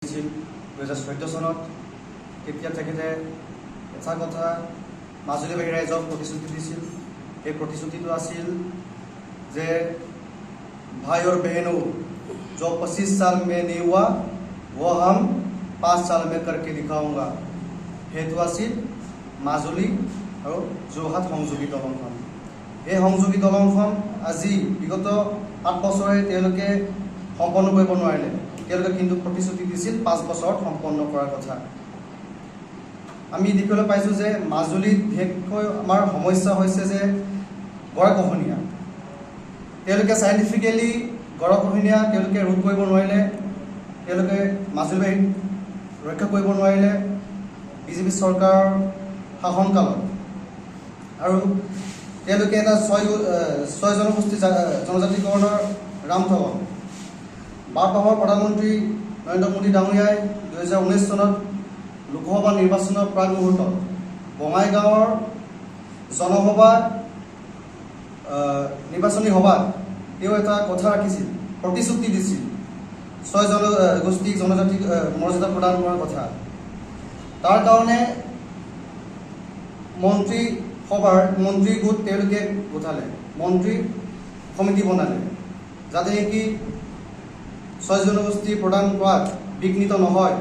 2014 চনত তেতিয়া তেখেতে এটা কথা মাজুলীবাসী ৰাইজক প্ৰতিশ্ৰুতি দিছিল। এই প্ৰতিশ্ৰুতিটো আছিল যে भाई और बहनों जो 25 साल में नहीं हुआ वो हम 5 साल में करके दिखाऊंगा। সেইটো আছিল মাজুলী আৰু যোৰহাট সংযোগী দলংখন। এই সংযোগী দলংখন আজি বিগত 8 বছৰে তেওঁলোকে সম্পন্ন কৰিব নোৱাৰিলে। তেওঁলোকে কিন্তু প্ৰতিশ্ৰুতি দিছিল 5 বছৰত সম্পন্ন কৰাৰ কথা। আমি দেখিবলৈ পাইছোঁ যে মাজুলীত বিশেষকৈ আমাৰ সমস্যা হৈছে যে গৰাখহনীয়া। তেওঁলোকে সাইণ্টিফিকেলি গৰাখহনীয়া তেওঁলোকে ৰোধ কৰিব নোৱাৰিলে, তেওঁলোকে মাজুলীবাসীক ৰক্ষা কৰিব নোৱাৰিলে বিজেপি চৰকাৰৰ শাসনকালত। আৰু তেওঁলোকে এটা ছয় জনগোষ্ঠী জনজাতিকৰণৰ ৰামঠগন ভাৰতবৰ্ষৰ প্ৰধানমন্ত্ৰী নৰেন্দ্ৰ মোদী ডাঙৰীয়াই 2019 চনত লোকসভা নিৰ্বাচনৰ প্ৰাক মুহূৰ্তত বঙাইগাঁৱৰ জনসভা নিৰ্বাচনী সভাত তেওঁ এটা কথা ৰাখিছিল, প্ৰতিশ্ৰুতি দিছিল 6 জনগোষ্ঠী জনজাতিক মৰ্যাদা প্ৰদান কৰাৰ কথা। তাৰ কাৰণে মন্ত্ৰী গোট তেওঁলোকে গোটালে, মন্ত্ৰী সমিতি বনালে, যাতে নেকি 6 জনগোষ্ঠী প্ৰদান কৰাত বিঘ্নিত নহয়।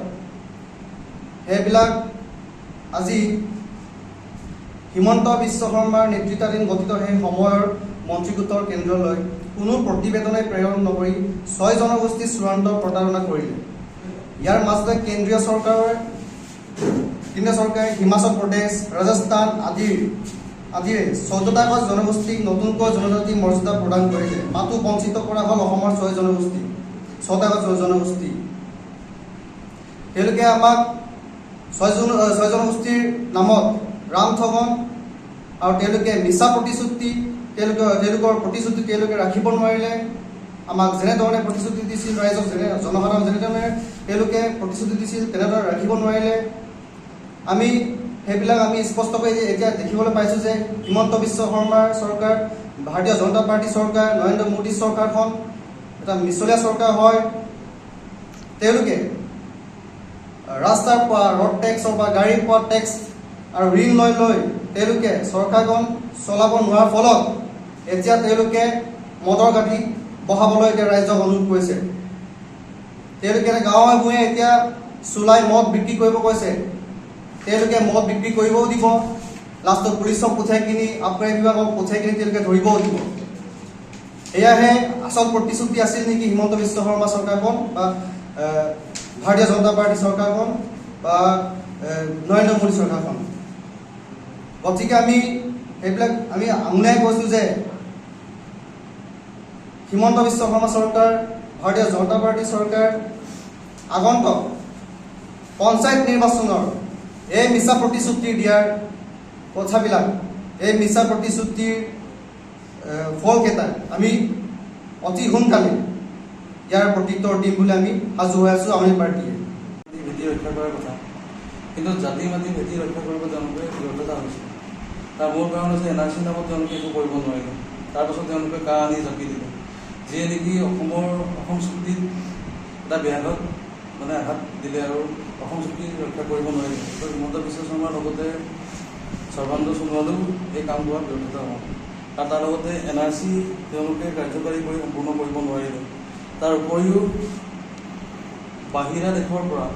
সেইবিলাক আজি হিমন্ত বিশ্ব শৰ্মাৰ নেতৃত্বাধীন গঠিত সেই সময়ৰ মন্ত্ৰী গোটৰ কেন্দ্ৰলৈ কোনো প্ৰতিবেদনে প্ৰেৰণ নকৰি 6 জনগোষ্ঠী চূড়ান্ত প্ৰতাৰণা কৰিলে। ইয়াৰ মাজতে কেন্দ্ৰীয় চৰকাৰে হিমাচল প্ৰদেশ, ৰাজস্থান আদিৰে 14টা জনগোষ্ঠীক নতুনকৈ জনজাতি মৰ্যাদা প্ৰদান কৰিলে। মাথো বঞ্চিত কৰা হ'ল অসমৰ 6 জনগোষ্ঠী। তেওঁলোকে আমাক 6 জনগোষ্ঠীৰ নামত ৰামঠগন আৰু তেওঁলোকে মিছা প্ৰতিশ্ৰুতি তেওঁলোকৰ প্ৰতিশ্ৰুতি তেওঁলোকে ৰাখিব নোৱাৰিলে। আমাক যেনেধৰণে প্ৰতিশ্ৰুতি দিছিল ৰাইজক জনসাধাৰণক যেনেধৰণে তেওঁলোকে প্ৰতিশ্ৰুতি দিছিল তেনেদৰে ৰাখিব নোৱাৰিলে। সেইবিলাক আমি স্পষ্টকৈ এতিয়া দেখিবলৈ পাইছোঁ যে হিমন্ত বিশ্ব শৰ্মাৰ চৰকাৰ, ভাৰতীয় জনতা পাৰ্টী চৰকাৰ, নৰেন্দ্ৰ মোদী চৰকাৰখন এটা মিছলীয়া চৰকাৰ হয়। তেওঁলোকে ৰাস্তাৰ পৰা ৰড টেক্সৰ পৰা গাড়ীৰ পৰা টেক্স আৰু ঋণ লৈ তেওঁলোকে চৰকাৰখন চলাব নোৱাৰাৰ ফলত এতিয়া তেওঁলোকে মদৰ গাঁথি বহাবলৈ এতিয়া ৰাইজক অনুৰোধ কৰিছে। তেওঁলোকে গাঁৱে ভূঞে এতিয়া চুলাই মদ বিক্ৰী কৰিব কৈছে। তেওঁলোকে মদ বিক্ৰী কৰিবও দিব, লাষ্টত পুলিচক পঠিয়াই কিনি আবকাৰী বিভাগক পঠিয়াই কিনি তেওঁলোকে ধৰিবও দিব। এয়াহে আচল প্ৰতিশ্ৰুতি আছিল নেকি হিমন্ত বিশ্ব শৰ্মা চৰকাৰখন বা ভাৰতীয় জনতা পাৰ্টী চৰকাৰখন বা নৰেন্দ্ৰ মোদী চৰকাৰখন। গতিকে আমি আমোনাই কৈছোঁ যে হিমন্ত বিশ্ব শৰ্মা চৰকাৰ, ভাৰতীয় জনতা পাৰ্টী চৰকাৰ আগন্তুক পঞ্চায়ত নিৰ্বাচনৰ এই মিছা প্ৰতিশ্ৰুতি দিয়াৰ কথাবিলাক, এই মিছা প্ৰতিশ্ৰুতিৰ ফলকেইটা আমি অতি সোনকালে ইয়াৰ প্ৰত্যুত্তৰ দিম বুলি আমি সাজু হৈ আছোঁ। আমি পাৰ্টীয়ে ভেটি ৰক্ষা কৰাৰ কথা, কিন্তু জাতি মাটি ভেটি ৰক্ষা কৰিব তেওঁলোকে ব্যৰ্থতা হৈছে। তাৰ মূল কাৰণ হৈছে NRC নামত তেওঁলোকে একো কৰিব নোৱাৰিলে। তাৰপাছত তেওঁলোকে কা আনি জাপি দিলে, যিয়ে নেকি অসম চুক্তিত এটা ব্যাঘাত আঘাত দিলে আৰু অসম চুক্তি ৰক্ষা কৰিব নোৱাৰিলে। হিমন্ত বিশ্ব শৰ্মাৰ লগতে সৰ্বানন্দ সোণোৱালেও এই কাম কৰাত ব্যৰ্থতা হ'ল। আৰু তাৰ লগতে NRC তেওঁলোকে কাৰ্যকাৰী কৰি সম্পূৰ্ণ কৰিব নোৱাৰিলে। তাৰ উপৰিও বাহিৰা দেশৰ পৰা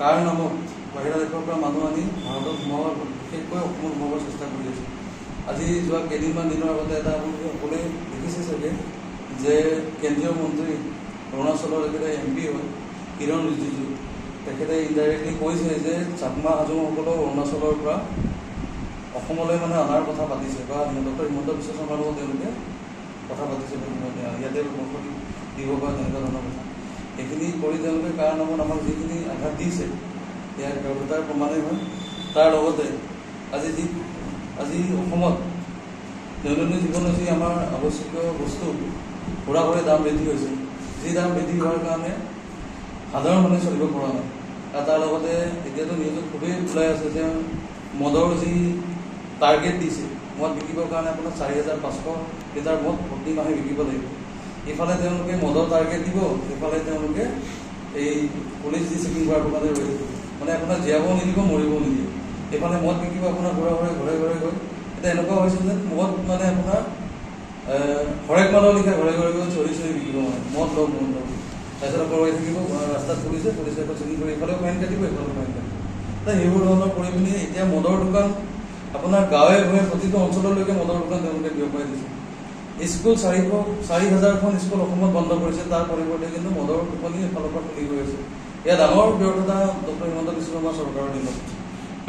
কাৰ নামত বাহিৰা দেশৰ পৰা মানুহ আনি ভাৰতত সোমাব, বিশেষকৈ অসমত সোমাবৰ চেষ্টা কৰি আছে। আজি যোৱা কেইদিনমান দিনৰ আগতে এটা আপোনালোকে সকলোৱে দেখিছে চাগে যে কেন্দ্ৰীয় মন্ত্ৰী অৰুণাচলৰ তেখেতে MP হয় কিৰণ ৰিজিজু, তেখেতে ইনডাইৰেক্টলি কৈছে যে চাকমা হাজোংসকলক অৰুণাচলৰ পৰা অসমলৈ অনাৰ কথা পাতিছে বা ডক্টৰ হিমন্ত বিশ্ব শৰ্মাৰ লগত তেওঁলোকে কথা পাতিছে, ইয়াতে বসতি দিব পৰা তেনেকুৱা ধৰণৰ কথা। এইখিনি কৰি তেওঁলোকে কাৰ নামত আমাক যিখিনি আঘাত দিছে ইয়াৰ ব্যৰ্থতাৰ প্ৰমাণেই হয়। তাৰ লগতে আজি অসমত দৈনন্দিন জীৱনত যি আমাৰ আৱশ্যকীয় বস্তু সুৰাকৈ দাম বৃদ্ধি হৈছে, যি দাম বৃদ্ধি হোৱাৰ কাৰণে সাধাৰণ মানুহে চলিব পৰা নাই। আৰু তাৰ লগতে এতিয়াতো নিউজত খুবেই ওলাই আছে যে মদৰ যি টাৰ্গেট দিছে, মদ বিকিবৰ কাৰণে আপোনাৰ 4,500 লিটাৰ মদ প্ৰতি মাহে বিকিব লাগিব। ইফালে তেওঁলোকে মদৰ টাৰ্গেট দিব, ইফালে তেওঁলোকে এই পুলিচ যি চেকিং কৰাৰ কাৰণে ৰৈ থাকিব মানে আপোনাৰ জীয়াবও নিদিব মৰিবও নিদিয়ে এইফালে মদ বিকিব আপোনাৰ ঘৰে ঘৰে গৈ এতিয়া এনেকুৱা হৈছে যে মদ মানে আপোনাৰ হৰেক মানুহৰ লিখা ঘৰে ঘৰে গৈ চৰি বিকিব মানে মদ লওক তাৰপিছত আকৌ ৰৈ থাকিব ৰাস্তাত পুলিচে আকৌ চেকিং কৰি এইফালেও ফাইন কাটিব এইফালেও ফাইন কাটিব সেইবোৰ ধৰণৰ কৰি পিনি এতিয়া মদৰ দোকান আপোনাৰ গাঁৱে ভূঞে প্ৰতিটো অঞ্চললৈকে মদৰ দোকান তেওঁলোকে বিয়পাই দিছে স্কুল 4,000খন স্কুল অসমত বন্ধ কৰিছে তাৰ পৰিৱৰ্তে কিন্তু মদৰ দোকানী এফালৰ পৰা খুলি গৈ আছে এয়া ডাঙৰ ব্যৰ্থতা ডক্টৰ হিমন্ত বিশ্ব শৰ্মা চৰকাৰৰ দিনত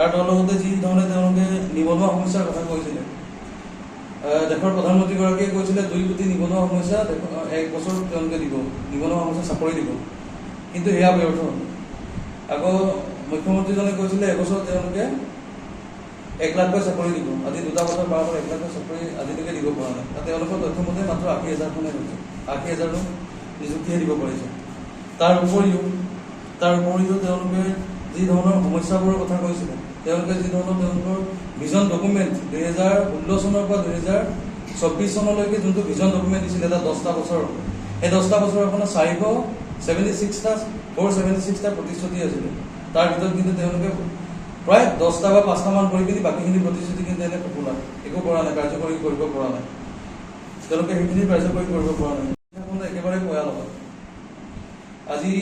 আৰু তাৰ লগতে যি ধৰণে তেওঁলোকে নিবনুৱা সমস্যাৰ কথা কৈছিলে দেশৰ প্ৰধানমন্ত্ৰীগৰাকীয়ে কৈছিলে 2 কোটি নিবনুৱা সমস্যা 1 বছৰ তেওঁলোকে দিব নিবনুৱা সমস্যা চাকৰি দিব কিন্তু সেয়া ব্যৰ্থ আকৌ মুখ্যমন্ত্ৰীজনে কৈছিলে এবছৰ তেওঁলোকে 1 লাখকৈ চাকৰি দিব আজি 2 বছৰ পাৰ হৈ 1 লাখকৈ চাকৰি আজিলৈকে দিব পৰা নাই তেওঁলোকৰ তথ্যমতে মাত্ৰ 80,000খনে হৈছে 80,000 নিযুক্তিহে দিব পাৰিছে তাৰ উপৰিও তেওঁলোকে যি ধৰণৰ সমস্যাবোৰৰ কথা কৈছিলে তেওঁলোকে যি ধৰণৰ তেওঁলোকৰ ভিজন ডকুমেণ্ট 2016 চনৰ পৰা 2024 চনলৈকে যোনটো ভিজন ডকুমেণ্ট দিছিলে এটা 10টা বছৰ এই 10টা বছৰ আপোনাৰ 476টা প্ৰতিশ্ৰুতি আছিলে তাৰ ভিতৰত কিন্তু তেওঁলোকে প্ৰায় 10টা বা 5টা মান কৰি কিনি বাকীখিনি প্ৰতিশ্ৰুতি কিন্তু এনে সফল একো কৰা নাই কাৰ্যকৰী কৰিব পৰা নাই তেওঁলোকে সেইখিনি কাৰ্যকৰী কৰিব পৰা নাই একেবাৰে পয়া লগত আজি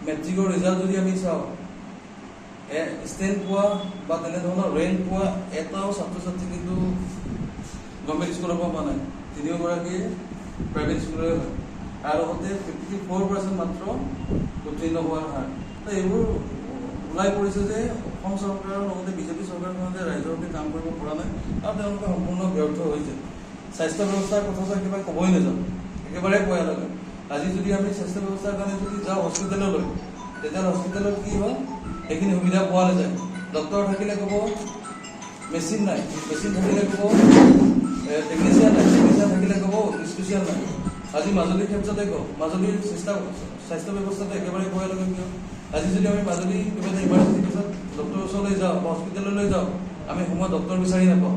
মেট্ৰিকৰ ৰিজাল্ট যদি আমি চাওঁ ষ্টেণ্ড পোৱা বা তেনেধৰণৰ ৰেংক পোৱা এটাও ছাত্ৰ ছাত্ৰী কিন্তু গভৰ্ণমেণ্ট স্কুলৰ পৰা পোৱা নাই 3গৰাকীয়ে প্ৰাইভেট স্কুলৰে হয় আৰু লগতে 54% মাত্ৰ উত্তীৰ্ণ হোৱাৰ হাৰ এইবোৰ ওলাই পৰিছে যে অসম চৰকাৰৰ লগতে বিজেপি চৰকাৰখনে ৰাইজৰ বাবে কাম কৰিব পৰা নাই আৰু তেওঁলোকে সম্পূৰ্ণ ব্যৰ্থ হৈছে স্বাস্থ্য ব্যৱস্থাৰ কথা একেবাৰে ক'বই নাযাওঁ একেবাৰে পয়া লাগে আজি যদি আমি স্বাস্থ্য ব্যৱস্থাৰ কাৰণে যদি যাওঁ হস্পিটেললৈ তেতিয়াহ'লে হস্পিটেলত কি হয় এইখিনি সুবিধা পোৱা নাযায় ডক্টৰ থাকিলে ক'ব মেচিন নাই মেচিন থাকিলে ক'ব টেকনিচিয়ান থাকিলে ক'ব স্পেচিয়েল নাই আজি মাজুলীৰ ক্ষেত্ৰতে কওঁ মাজুলীৰ স্বাস্থ্য ব্যৱস্থাটো একেবাৰে পয়া লাগে কিয় আজি যদি আমি মাজুলী কিবা এটা ইমাৰ্জেঞ্চি কেছত ডক্টৰৰ ওচৰলৈ যাওঁ বা হস্পিটেললৈ যাওঁ আমি সময়ত ডক্টৰ বিচাৰি নাপাওঁ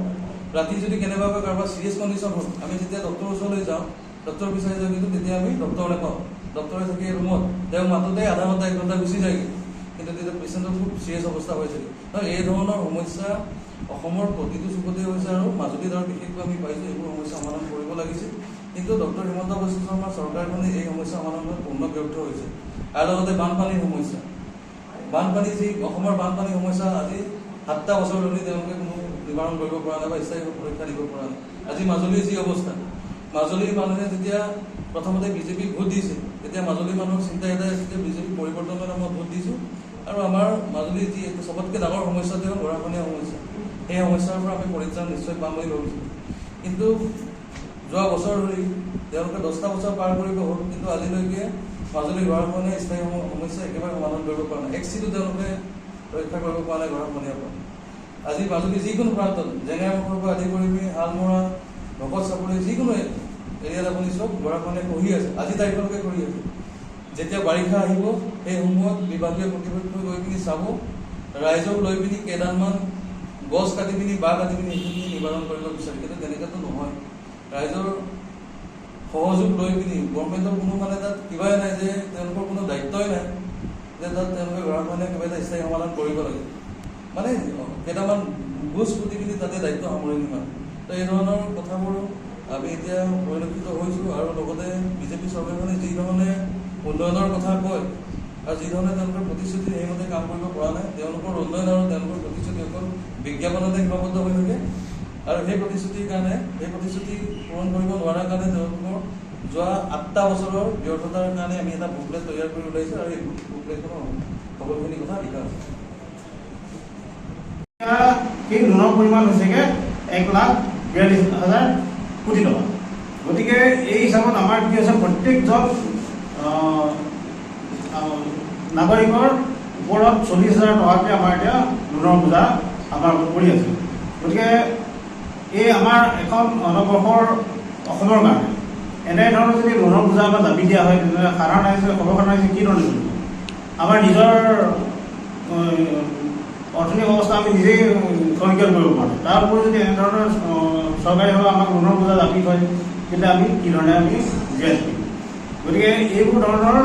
ৰাতি যদি কেনেবাকৈ কাৰোবাৰ চিৰিয়াছ কণ্ডিশ্যন হ'ল আমি যেতিয়া ডক্টৰৰ ওচৰলৈ যাওঁ ডক্টৰ বিচাৰি যাওঁ কিন্তু তেতিয়া আমি ডক্টৰ নাপাওঁ ডক্টৰে থাকে ৰুমত তেওঁ মাতোতে আধা ঘণ্টা 1 ঘণ্টা গুচি যায়গৈ কিন্তু তেতিয়া পেচেণ্টৰ খুব চিৰিয়াছ অৱস্থা হৈ থাকে এই ধৰণৰ সমস্যা অসমৰ প্ৰতিটো চুকতে হৈছে আৰু মাজুলীত আৰু বিশেষকৈ আমি পাইছোঁ এইবোৰ সমস্যা সমাধান কৰিব লাগিছিল কিন্তু ডক্টৰ হিমন্ত বিশ্ব শৰ্মা চৰকাৰখনে এই সমস্যা সমাধানত পূৰ্ণ ব্যৰ্থ হৈছে আৰু লগতে বানপানীৰ সমস্যা বানপানী যি অসমৰ বানপানীৰ সমস্যা আজি 7টা বছৰ ধৰি তেওঁলোকে কোনো নিবাৰণ কৰিব পৰা নাই বা স্থায়ী সুৰক্ষা দিব পৰা নাই আজি মাজুলীৰ যি অৱস্থা মাজুলীৰ মানুহে যেতিয়া প্ৰথমতে বিজেপিক ভোট দিছিল তেতিয়া মাজুলীৰ মানুহৰ চিন্তা এটাই আছিল যে বিজেপি পৰিৱৰ্তনৰ নামত ভোট দিছোঁ আৰু আমাৰ মাজুলীৰ যি চবতকৈ ডাঙৰ সমস্যাটো হ'ল গৰাখহনীয়া সমস্যা সেই সমস্যাৰ পৰা আমি পৰিত্ৰাণ নিশ্চয় পাম বুলি ভাবিছিলোঁ কিন্তু যোৱা বছৰ ধৰি তেওঁলোকে 10টা বছৰ পাৰ কৰিব হ'ল কিন্তু আজিলৈকে মাজুলী গৰাখহনীয়া স্থায়ী সমস্যা একেবাৰে সমাধান কৰিব পৰা নাই এক্সিটো তেওঁলোকে ৰক্ষা কৰিব পৰা নাই গৰাখহনীয়াৰ পৰা আজি মাজুলী যিকোনো প্ৰান্তত জেঙাইমুখৰ পৰা আদি কৰি শালমৰা ভকত চাপৰি যিকোনো এৰিয়াত আপুনি চব গৰাখহনীয়া খহি আছে আজি তাৰিখলৈকে খহি আছে যেতিয়া বাৰিষা আহিব সেই সময়ত বিভাগীয় কৰ্তৃপক্ষ গৈ পিনি চাব ৰাইজক লৈ পিনি কেইডালমান গছ কাটি পিনি বাঁহ কাটি পিনি সেইখিনি নিবাৰণ কৰিব বিচাৰে কিন্তু তেনেকৈতো নহয় ৰাইজৰ সহযোগ লৈ পিনি গভৰ্ণমেণ্টৰ কোনো মানে তাত কিবাই নাই যে তেওঁলোকৰ কোনো দায়িত্বই নাই যে তাত তেওঁলোকে গৰাখহনীয়া কিবা এটা স্থায়ী সমাধান কৰিব লাগে মানে কেইটামান বুজ পুতি পিনি তাতে দায়িত্ব সামৰণি মাৰে তো এই ধৰণৰ কথাবোৰ আমি এতিয়া পৰিলক্ষিত হৈছোঁ আৰু লগতে বিজেপি চৰকাৰখনে যি ধৰণে উন্নয়নৰ কথা কয় আৰু যি ধৰণে তেওঁলোকৰ প্ৰতিশ্ৰুতি সেইমতে কাম কৰিব পৰা নাই তেওঁলোকৰ উন্নয়ন আৰু তেওঁলোকৰ প্ৰতিশ্ৰুতি অকল বিজ্ঞাপনতে সীমাবদ্ধ হৈ থাকে আৰু সেই প্ৰতিশ্ৰুতিৰ কাৰণে সেই প্ৰতিশ্ৰুতি পূৰণ কৰিব নোৱাৰাৰ কাৰণে তেওঁলোকৰ যোৱা 8টা বছৰৰ ব্যৰ্থতাৰ কাৰণে আমি এটা বুকলেট তৈয়াৰ কৰি ওলাইছোঁ আৰু এই বুকলেটখনৰ সকলোখিনি কথা লিখা আছে সেই লোনৰ পৰিমাণ হৈছেগৈ 1,42,000 কোটি টকা গতিকে এই হিচাপত আমাৰ কি হৈছে প্ৰত্যেকজন নাগৰিকৰ ওপৰত 40,000 টকাকৈ আমাৰ এতিয়া লোনৰ বোজা আমাৰ পৰি আছে গতিকে এই আমাৰ এখন অনবৰ্ষৰ অসমৰ কাৰণে এনেধৰণৰ যদি লোনৰ বোজা বা দাবী দিয়া হয় তেনেহ'লে সাধাৰণ ৰাইজে সৰ্বসাধাৰণ ৰাইজে কি ধৰণে চলিব আমাৰ নিজৰ অৰ্থনৈতিক অৱস্থা আমি নিজেই টনকিয়াল কৰিব পৰা নাই তাৰ উপৰি যদি এনেধৰণৰ চৰকাৰীভাৱে আমাক লোনৰ বোজা দাবী হয় তেতিয়া আমি কি ধৰণে আমি জীয়াই থাকিম গতিকে এইবোৰ ধৰণৰ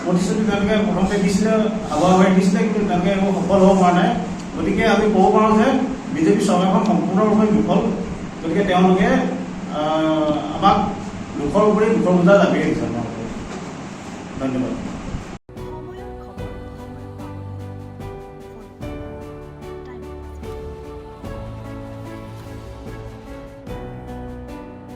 প্ৰতিশ্ৰুতি তেওঁলোকে প্ৰথমতে দিছিলে, আগুৱাই দিছিলে, কিন্তু তেওঁলোকে একো সফল হ'ব পৰা নাই। গতিকে আমি ক'ব পাৰোঁ যে বিজেপি চৰকাৰখন সম্পূৰ্ণৰূপে বিফল। গতিকে তেওঁলোকে আমাক দুখৰ উপৰি দুখৰ বোজা জাপি আহিছে। ধন্যবাদ।